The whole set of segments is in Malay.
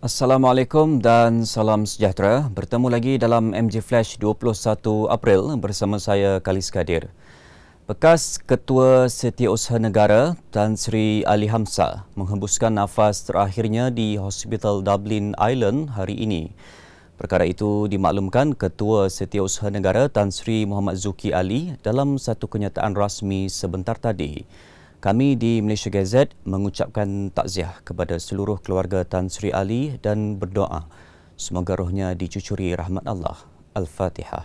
Assalamualaikum dan salam sejahtera. Bertemu lagi dalam MJ Flash 21 April bersama saya Kalis Kadir. Bekas Ketua Setiausaha Negara Tan Sri Ali Hamzah menghembuskan nafas terakhirnya di Hospital Dublin, Ireland hari ini. Perkara itu dimaklumkan Ketua Setiausaha Negara Tan Sri Muhammad Zuki Ali dalam satu kenyataan rasmi sebentar tadi. Kami di Malaysia Gazette mengucapkan takziah kepada seluruh keluarga Tan Sri Ali dan berdoa semoga rohnya dicucuri rahmat Allah. Al-Fatihah.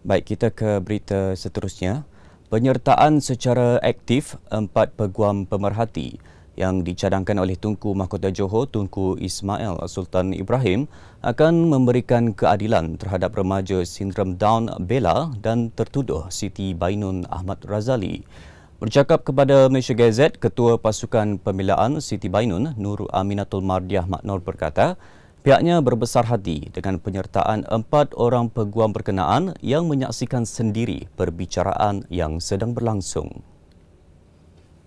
Baik, kita ke berita seterusnya. Penyertaan secara aktif 4 peguam pemerhati yang dicadangkan oleh Tunku Mahkota Johor Tunku Ismail Sultan Ibrahim akan memberikan keadilan terhadap remaja sindrom Down Bella dan tertuduh Siti Bainun Ahmad Razali. Bercakap kepada Malaysia Gazette, Ketua Pasukan Pembelaan Siti Bainun, Nur Aminatul Mardiah Maknor berkata, pihaknya berbesar hati dengan penyertaan 4 orang peguam berkenaan yang menyaksikan sendiri perbicaraan yang sedang berlangsung.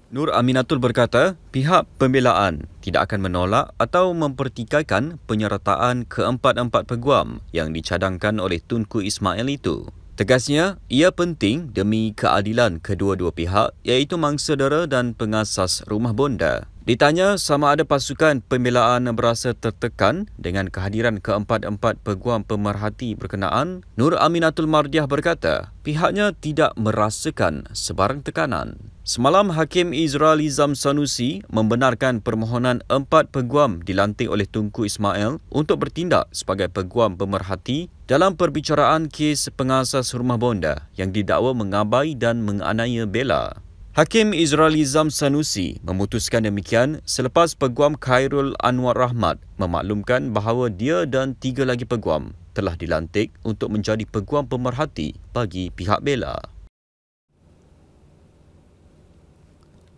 Nur Aminatul berkata, pihak pembelaan tidak akan menolak atau mempertikaikan penyertaan keempat-empat peguam yang dicadangkan oleh Tunku Ismail itu. Tegasnya, ia penting demi keadilan kedua-dua pihak iaitu mangsadara dan pengasas rumah bonda. Ditanya sama ada pasukan pembelaan berasa tertekan dengan kehadiran keempat-empat peguam pemerhati berkenaan, Nur Aminatul Mardiah berkata, pihaknya tidak merasakan sebarang tekanan. Semalam, Hakim Izraeli Zam Sanusi membenarkan permohonan 4 peguam dilantik oleh Tunku Ismail untuk bertindak sebagai peguam pemerhati dalam perbicaraan kes pengasas rumah bonda yang didakwa mengabai dan menganiaya Bella. Hakim Izraeli Zam Sanusi memutuskan demikian selepas peguam Khairul Anwar Rahmat memaklumkan bahawa dia dan 3 lagi peguam telah dilantik untuk menjadi peguam pemerhati bagi pihak Bella.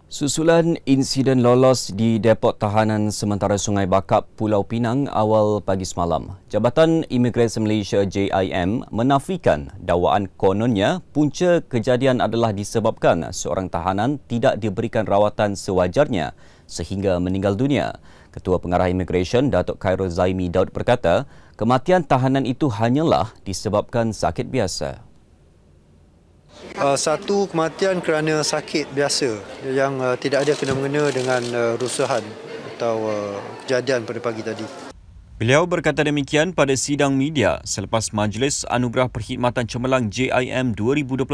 Susulan insiden lolos di Depot Tahanan Sementara Sungai Bakap, Pulau Pinang awal pagi semalam, Jabatan Imigresen Malaysia JIM menafikan dakwaan kononnya punca kejadian adalah disebabkan seorang tahanan tidak diberikan rawatan sewajarnya sehingga meninggal dunia. Ketua Pengarah Imigresen Datuk Khairul Zaimi Daud berkata, kematian tahanan itu hanyalah disebabkan sakit biasa. Satu kematian kerana sakit biasa yang tidak ada kena-mengena dengan rusuhan atau kejadian pada pagi tadi. Beliau berkata demikian pada sidang media selepas Majlis Anugerah Perkhidmatan Cemerlang JIM 2021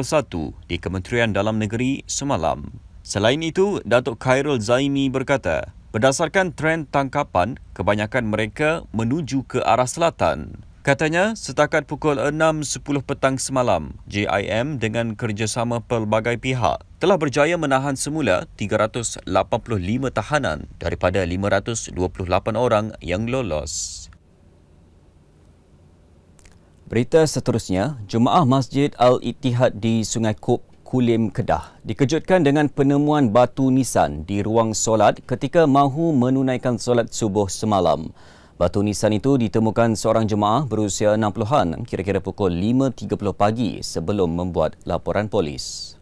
di Kementerian Dalam Negeri semalam. Selain itu, Datuk Khairul Zaimi berkata, berdasarkan trend tangkapan, kebanyakan mereka menuju ke arah selatan. Katanya, setakat pukul 6.10 petang semalam, JIM dengan kerjasama pelbagai pihak telah berjaya menahan semula 385 tahanan daripada 528 orang yang lolos. Berita seterusnya, Jemaah Masjid Al-Ittihad di Sungai Kop, Kulim, Kedah dikejutkan dengan penemuan batu nisan di ruang solat ketika mahu menunaikan solat subuh semalam. Batu nisan itu ditemukan seorang jemaah berusia 60-an kira-kira pukul 5.30 pagi sebelum membuat laporan polis.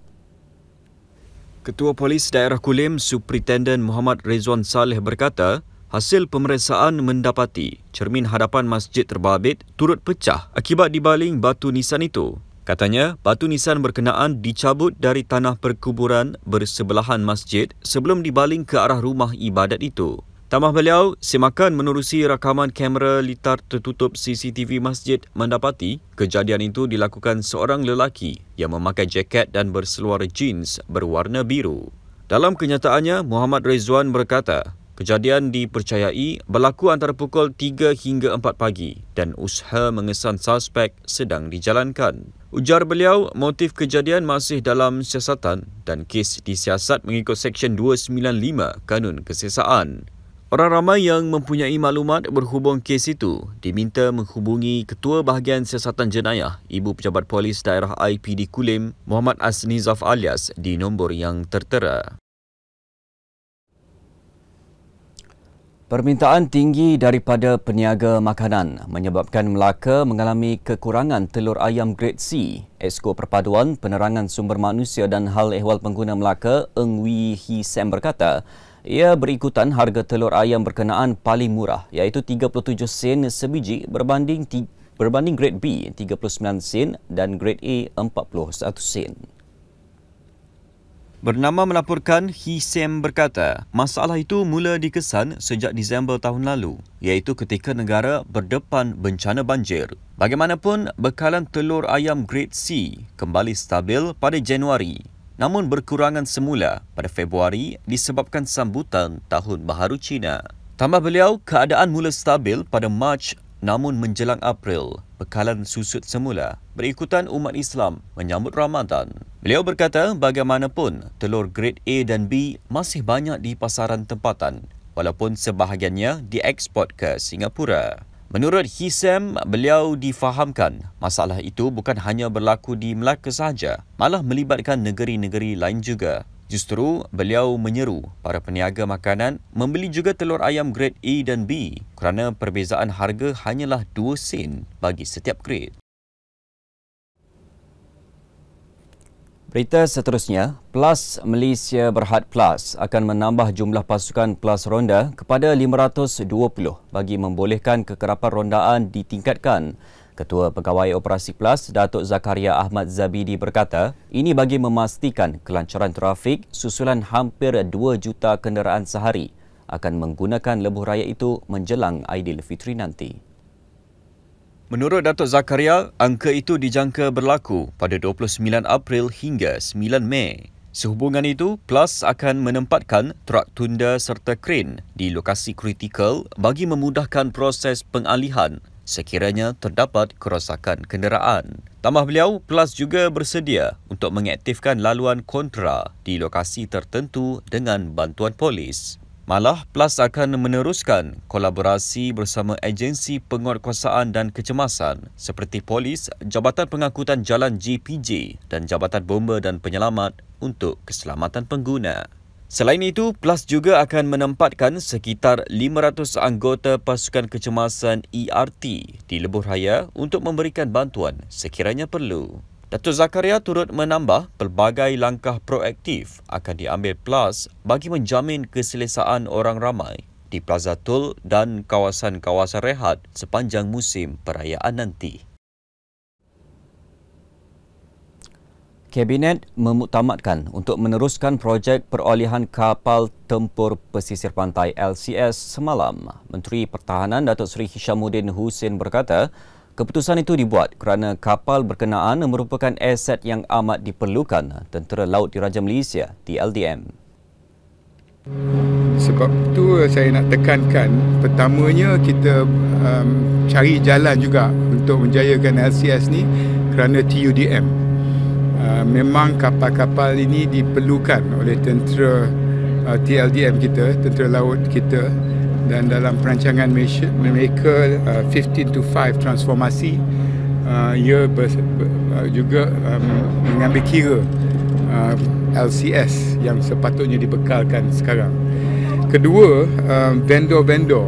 Ketua Polis Daerah Kulim, Superintendent Muhammad Rezwan Saleh berkata, hasil pemeriksaan mendapati cermin hadapan masjid terbabit turut pecah akibat dibaling batu nisan itu. Katanya, batu nisan berkenaan dicabut dari tanah perkuburan bersebelahan masjid sebelum dibaling ke arah rumah ibadat itu. Tambah beliau, semakan menerusi rakaman kamera litar tertutup CCTV masjid mendapati kejadian itu dilakukan seorang lelaki yang memakai jaket dan berseluar jeans berwarna biru. Dalam kenyataannya, Muhammad Rezwan berkata, kejadian dipercayai berlaku antara pukul 3 hingga 4 pagi dan usaha mengesan suspek sedang dijalankan. Ujar beliau, motif kejadian masih dalam siasatan dan kes disiasat mengikut Seksyen 295 Kanun Kesiasaan. Orang ramai yang mempunyai maklumat berhubung kes itu diminta menghubungi Ketua Bahagian Siasatan Jenayah Ibu Pejabat Polis Daerah IPD Kulim, Muhammad Asnizaf Alias di nombor yang tertera. Permintaan tinggi daripada peniaga makanan menyebabkan Melaka mengalami kekurangan telur ayam grade C. Esko Perpaduan Penerangan Sumber Manusia dan Hal Ehwal Pengguna Melaka, Eng Wee Hee Sam berkata, ia berikutan harga telur ayam berkenaan paling murah iaitu 37 sen sebiji berbanding grade B 39 sen dan grade A 41 sen. Bernama melaporkan, Hisam berkata, masalah itu mula dikesan sejak Disember tahun lalu, iaitu ketika negara berdepan bencana banjir. Bagaimanapun, bekalan telur ayam grade C kembali stabil pada Januari, namun berkurangan semula pada Februari disebabkan sambutan Tahun Baharu Cina. Tambah beliau, keadaan mula stabil pada Mac, namun menjelang April, bekalan susut semula berikutan umat Islam menyambut Ramadan. Beliau berkata bagaimanapun telur grade A dan B masih banyak di pasaran tempatan walaupun sebahagiannya dieksport ke Singapura. Menurut Hisam, beliau difahamkan masalah itu bukan hanya berlaku di Melaka sahaja, malah melibatkan negeri-negeri lain juga. Justru, beliau menyeru para peniaga makanan membeli juga telur ayam grade A dan B kerana perbezaan harga hanyalah 2 sen bagi setiap grade. Berita seterusnya, Plus Malaysia Berhad Plus akan menambah jumlah pasukan Plus Ronda kepada 520 bagi membolehkan kekerapan rondaan ditingkatkan. Ketua Pegawai Operasi Plus, Datuk Zakaria Ahmad Zabidi berkata, ini bagi memastikan kelancaran trafik susulan hampir 2 juta kenderaan sehari akan menggunakan lebuh raya itu menjelang Aidilfitri nanti. Menurut Datuk Zakaria, angka itu dijangka berlaku pada 29 April hingga 9 Mei. Sehubungan itu, Plus akan menempatkan trak tunda serta kren di lokasi kritikal bagi memudahkan proses pengalihan sekiranya terdapat kerosakan kenderaan. Tambah beliau, Plus juga bersedia untuk mengaktifkan laluan kontra di lokasi tertentu dengan bantuan polis. Malah, Plus akan meneruskan kolaborasi bersama agensi penguatkuasaan dan kecemasan seperti polis, Jabatan Pengangkutan Jalan JPJ dan Jabatan Bomba dan Penyelamat untuk keselamatan pengguna. Selain itu, Plus juga akan menempatkan sekitar 500 anggota pasukan kecemasan ERT di lebuh raya untuk memberikan bantuan sekiranya perlu. Datuk Zakaria turut menambah pelbagai langkah proaktif akan diambil Plus bagi menjamin keselesaan orang ramai di Plaza Tol dan kawasan-kawasan rehat sepanjang musim perayaan nanti. Kabinet memuktamadkan untuk meneruskan projek perolihan kapal tempur pesisir pantai LCS semalam. Menteri Pertahanan Datuk Seri Hishamuddin Hussein berkata, keputusan itu dibuat kerana kapal berkenaan merupakan aset yang amat diperlukan Tentera Laut Diraja Malaysia, TLDM. Sebab tu saya nak tekankan, pertamanya kita cari jalan juga untuk menjayakan LCS ni kerana TUDM. Memang kapal-kapal ini diperlukan oleh tentera TLDM kita, tentera laut kita, dan dalam perancangan mereka 15-5 transformasi ia juga mengambil kira LCS yang sepatutnya dibekalkan sekarang. Kedua, vendor-vendor.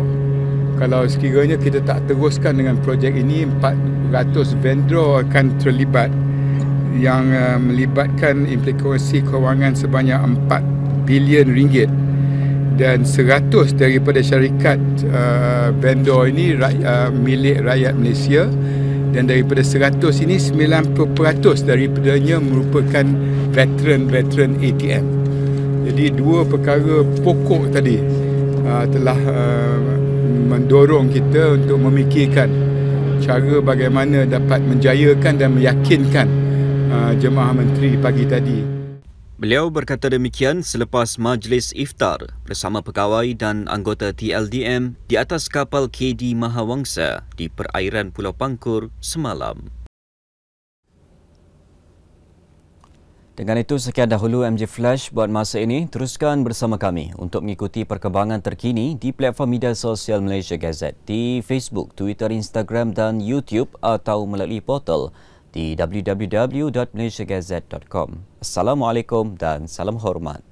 Kalau sekiranya kita tak teruskan dengan projek ini, 400 vendor akan terlibat yang melibatkan implikasi kewangan sebanyak 4 bilion ringgit dan 100 daripada syarikat vendor ini milik rakyat Malaysia dan daripada 100 ini 90% daripadanya merupakan veteran ATM. Jadi dua perkara pokok tadi telah mendorong kita untuk memikirkan cara bagaimana dapat menjayakan dan meyakinkan jemaah menteri pagi tadi. Beliau berkata demikian selepas majlis iftar bersama pegawai dan anggota TLDM di atas kapal KD Mahawangsa di perairan Pulau Pangkur semalam. Dengan itu, sekian dahulu MJ Flash buat masa ini. Teruskan bersama kami untuk mengikuti perkembangan terkini di platform media sosial Malaysia Gazette di Facebook, Twitter, Instagram dan YouTube atau melalui portal di www.malaysiagazette.com. Assalamualaikum dan salam hormat.